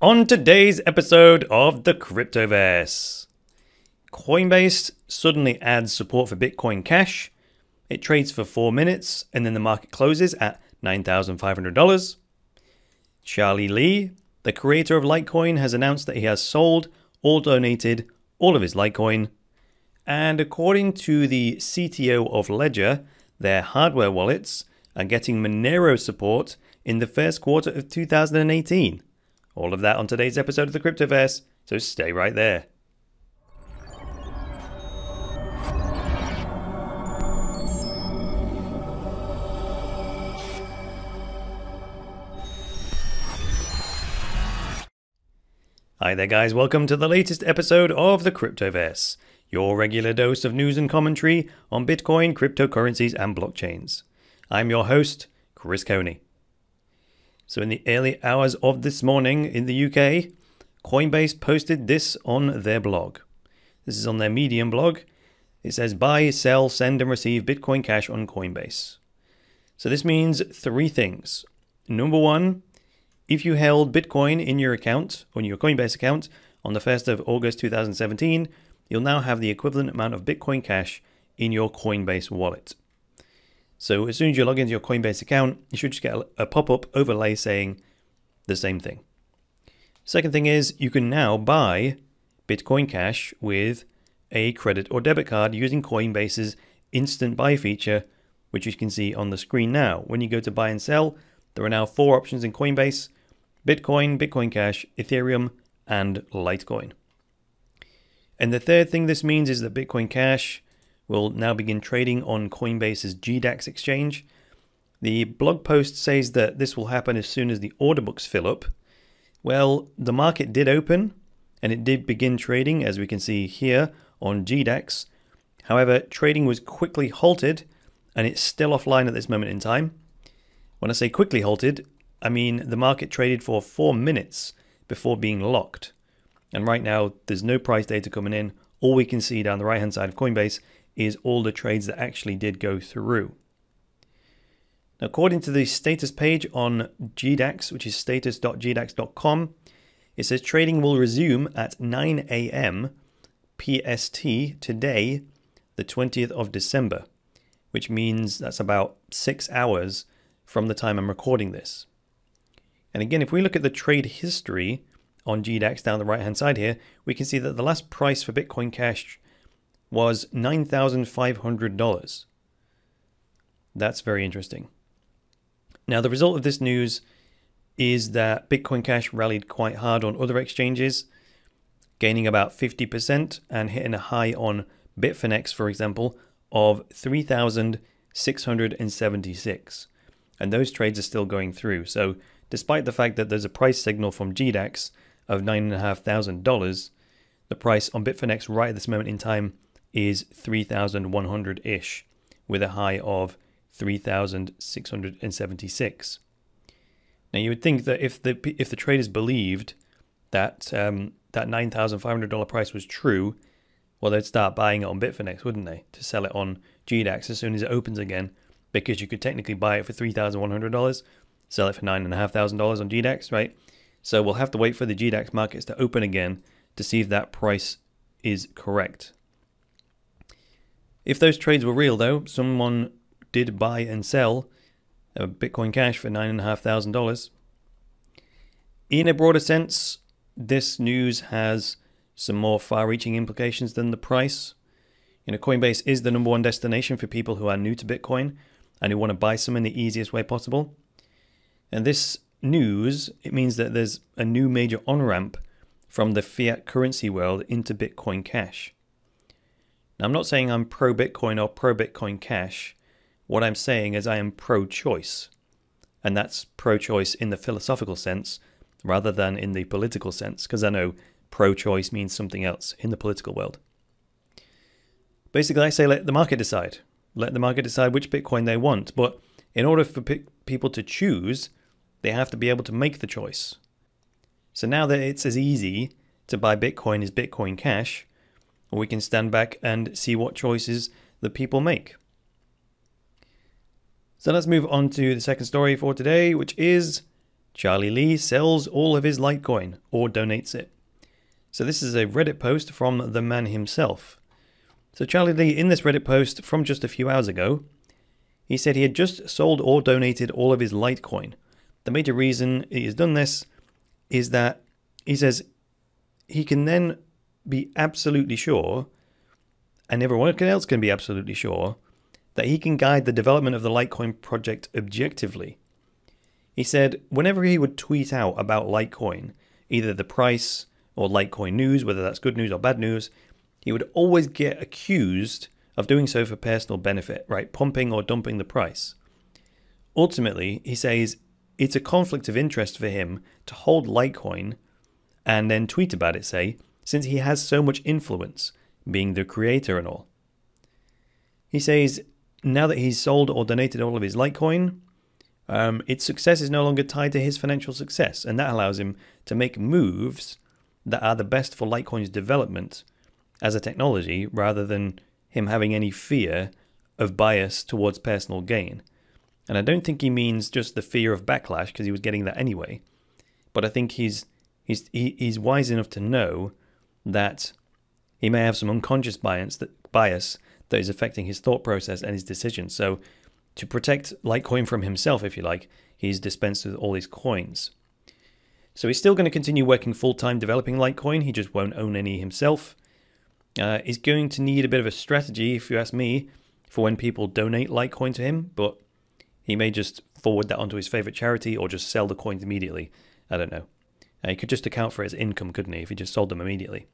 On today's episode of the Cryptoverse, Coinbase suddenly adds support for Bitcoin Cash. It trades for 4 minutes and then the market closes at $9,500. Charlie Lee, the creator of LiteCoin, has announced that he has sold or donated all of his LiteCoin. And according to the CTO of Ledger, their hardware wallets are getting Monero support in the first quarter of 2018. All of that on today's episode of the Cryptoverse, so stay right there. Hi there guys, welcome to the latest episode of the Cryptoverse, your regular dose of news and commentary on Bitcoin, cryptocurrencies and blockchains. I'm your host, Chris Coney. So in the early hours of this morning in the UK, Coinbase posted this on their blog. This is on their Medium blog. It says buy, sell, send and receive Bitcoin Cash on Coinbase. So this means 3 things. Number 1, if you held Bitcoin in your account, on your Coinbase account, on the 1st of August 2017, you'll now have the equivalent amount of Bitcoin Cash in your Coinbase wallet. So as soon as you log into your Coinbase account, you should just get a pop-up overlay saying the same thing. Second thing is you can now buy Bitcoin Cash with a credit or debit card using Coinbase's Instant Buy feature, which you can see on the screen now. When you go to buy and sell, there are now 4 options in Coinbase: Bitcoin, Bitcoin Cash, Ethereum, and LiteCoin. And the third thing this means is that Bitcoin Cash will now begin trading on Coinbase's GDAX exchange. The blog post says that this will happen as soon as the order books fill up. Well, the market did open and it did begin trading, as we can see here on GDAX. However, trading was quickly halted and it's still offline at this moment in time. When I say quickly halted, I mean the market traded for 4 minutes before being locked. And right now, there's no price data coming in. All we can see down the right-hand side of Coinbase is all the trades that actually did go through. Now, according to the status page on GDAX, which is status.gdax.com, it says trading will resume at 9 a.m. PST today, the 20th of December, which means that's about 6 hours from the time I'm recording this. And again, if we look at the trade history on GDAX down the right-hand side here, we can see that the last price for Bitcoin Cash was $9,500. That's very interesting. Now, the result of this news is that Bitcoin Cash rallied quite hard on other exchanges, gaining about 50% and hitting a high on Bitfinex, for example, of 3,676. And those trades are still going through. So despite the fact that there's a price signal from GDAX of $9,500, the price on Bitfinex right at this moment in time is 3,100-ish, with a high of 3,676. Now you would think that if the traders believed that that $9,500 price was true, well, they'd start buying it on Bitfinex, wouldn't they, to sell it on GDAX as soon as it opens again, because you could technically buy it for $3,100, sell it for $9,500 on GDAX, right? So we'll have to wait for the GDAX markets to open again to see if that price is correct. If those trades were real, though, someone did buy and sell Bitcoin Cash for $9,500. In a broader sense, this news has some more far-reaching implications than the price. You know, Coinbase is the #1 destination for people who are new to Bitcoin and who want to buy some in the easiest way possible. And this news, it means that there's a new major on-ramp from the fiat currency world into Bitcoin Cash. Now, I'm not saying I'm pro-Bitcoin or pro-Bitcoin Cash. What I'm saying is I am pro-choice. And that's pro-choice in the philosophical sense rather than in the political sense, because I know pro-choice means something else in the political world. Basically, I say let the market decide. Let the market decide which Bitcoin they want. But in order for people to choose, they have to be able to make the choice. So now that it's as easy to buy Bitcoin as Bitcoin Cash, we can stand back and see what choices the people make. So let's move on to the second story for today, which is Charlie Lee sells all of his LiteCoin or donates it. So this is a Reddit post from the man himself. So Charlie Lee, in this Reddit post from just a few hours ago, he said he had just sold or donated all of his LiteCoin. The major reason he has done this is that he says he can then be absolutely sure, and everyone else can be absolutely sure, that he can guide the development of the LiteCoin project objectively. He said whenever he would tweet out about LiteCoin, either the price or LiteCoin news, whether that's good news or bad news, he would always get accused of doing so for personal benefit, right? Pumping or dumping the price. Ultimately, he says it's a conflict of interest for him to hold LiteCoin and then tweet about it, say, since he has so much influence, being the creator and all. He says now that he's sold or donated all of his LiteCoin, its success is no longer tied to his financial success, and that allows him to make moves that are the best for LiteCoin's development as a technology, rather than him having any fear of bias towards personal gain. And I don't think he means just the fear of backlash, because he was getting that anyway. But I think he's wise enough to know that he may have some unconscious bias that is affecting his thought process and his decisions. So to protect LiteCoin from himself, if you like, he's dispensed with all his coins. So he's still going to continue working full-time developing LiteCoin. He just won't own any himself. He's going to need a bit of a strategy, if you ask me, for when people donate LiteCoin to him, but he may just forward that onto his favorite charity or just sell the coins immediately. I don't know. He could just account for his income, couldn't he, if he just sold them immediately.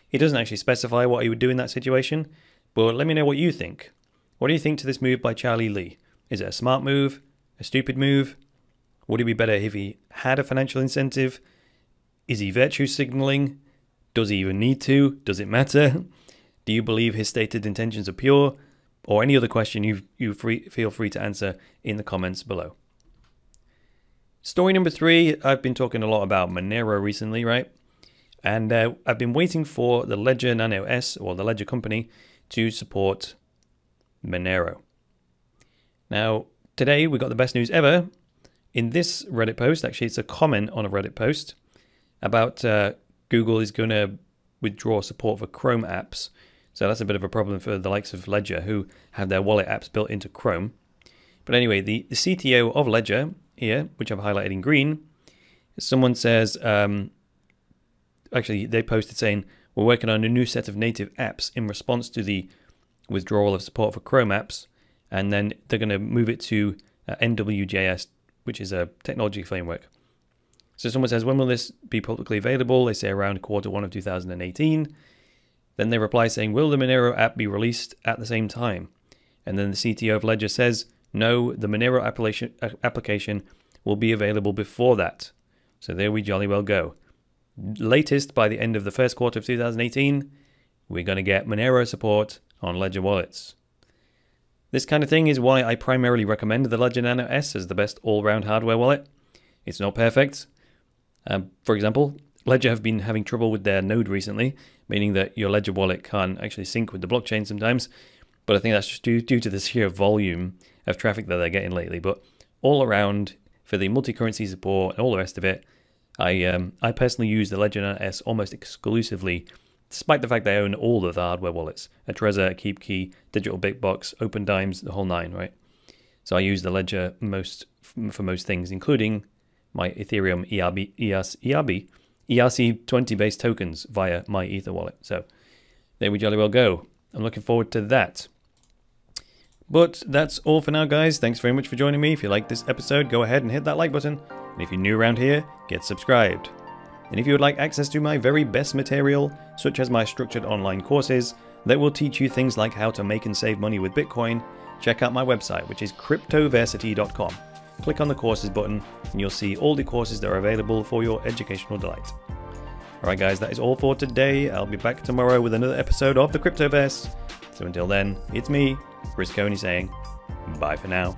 He doesn't actually specify what he would do in that situation, but let me know what you think. What do you think to this move by Charlie Lee? Is it a smart move? A stupid move? Would it be better if he had a financial incentive? Is he virtue signaling? Does he even need to? Does it matter? Do you believe his stated intentions are pure? Or any other question you feel free to answer in the comments below. Story number 3, I've been talking a lot about Monero recently, right? And I've been waiting for the Ledger Nano S, or the Ledger company, to support Monero. Now, today we got the best news ever. In this Reddit post, actually it's a comment on a Reddit post about Google is going to withdraw support for Chrome apps. So that's a bit of a problem for the likes of Ledger, who have their wallet apps built into Chrome. But anyway, the CTO of Ledger here, which I've highlighted in green, someone says, actually they posted saying, we're working on a new set of native apps in response to the withdrawal of support for Chrome apps, and then they're going to move it to NWJS, which is a technology framework. So someone says, when will this be publicly available? They say around Q1 of 2018. Then they reply saying, will the Monero app be released at the same time? And then the CTO of Ledger says, no, the Monero application will be available before that. So there we jolly well go. Latest by the end of the first quarter of 2018, we're going to get Monero support on Ledger wallets. This kind of thing is why I primarily recommend the Ledger Nano S as the best all-round hardware wallet. It's not perfect. For example, Ledger have been having trouble with their node recently, meaning that your Ledger wallet can't actually sync with the blockchain sometimes. But I think that's just due to the sheer volume of traffic that they're getting lately. But all around, for the multi-currency support and all the rest of it, I personally use the Ledger Nano S almost exclusively, despite the fact they own all of the hardware wallets. A Trezor, a KeepKey, Digital BitBox, OpenDimes, the whole nine, right? So I use the Ledger for most things, including my Ethereum ERC20 based tokens via my Ether wallet. So there we jolly well go. I'm looking forward to that. But that's all for now, guys. Thanks very much for joining me. If you liked this episode, go ahead and hit that like button. And if you're new around here, get subscribed. And if you would like access to my very best material, such as my structured online courses that will teach you things like how to make and save money with Bitcoin, check out my website, which is cryptoversity.com. Click on the courses button and you'll see all the courses that are available for your educational delight. Alright guys, that is all for today. I'll be back tomorrow with another episode of the Cryptoverse. So until then, it's me, Chris Coney, saying bye for now.